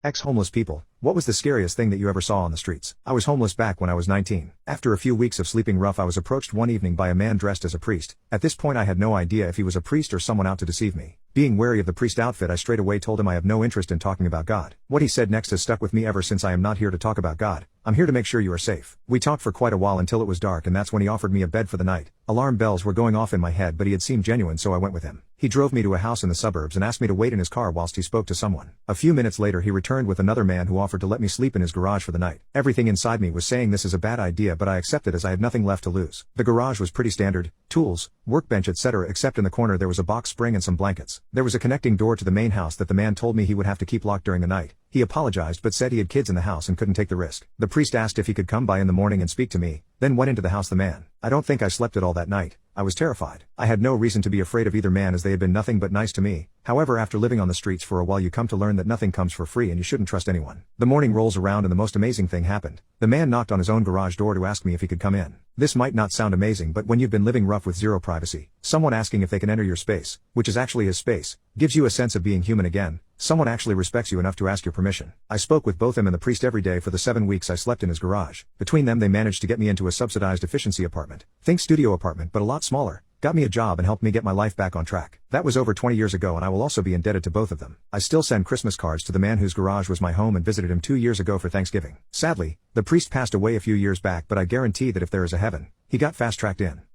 Ex-homeless people, what was the scariest thing that you ever saw on the streets? I was homeless back when I was 19. After a few weeks of sleeping rough, I was approached one evening by a man dressed as a priest. At this point I had no idea if he was a priest or someone out to deceive me. Being wary of the priest outfit, I straight away told him I have no interest in talking about God. What he said next has stuck with me ever since. I am not here to talk about God. I'm here to make sure you are safe. We talked for quite a while until it was dark, and that's when he offered me a bed for the night. Alarm bells were going off in my head, but he had seemed genuine, so I went with him. He drove me to a house in the suburbs and asked me to wait in his car whilst he spoke to someone. A few minutes later he returned with another man who offered to let me sleep in his garage for the night. Everything inside me was saying this is a bad idea, but I accepted as I had nothing left to lose. The garage was pretty standard: tools, workbench, etc., except in the corner there was a box spring and some blankets. There was a connecting door to the main house that the man told me he would have to keep locked during the night. He apologized but said he had kids in the house and couldn't take the risk. The priest asked if he could come by in the morning and speak to me, then went into the house. The man. I don't think I slept at all that night. I was terrified. I had no reason to be afraid of either man, as they had been nothing but nice to me. However, after living on the streets for a while, you come to learn that nothing comes for free and you shouldn't trust anyone. The morning rolls around and the most amazing thing happened. The man knocked on his own garage door to ask me if he could come in. This might not sound amazing, but when you've been living rough with zero privacy, someone asking if they can enter your space, which is actually his space, gives you a sense of being human again. Someone actually respects you enough to ask your permission. I spoke with both him and the priest every day for the 7 weeks I slept in his garage. Between them they managed to get me into a subsidized efficiency apartment. Think studio apartment, but a lot smaller. Got me a job and helped me get my life back on track. That was over 20 years ago, and I will also be indebted to both of them. I still send Christmas cards to the man whose garage was my home and visited him 2 years ago for Thanksgiving. Sadly, the priest passed away a few years back, but I guarantee that if there is a heaven, he got fast-tracked in.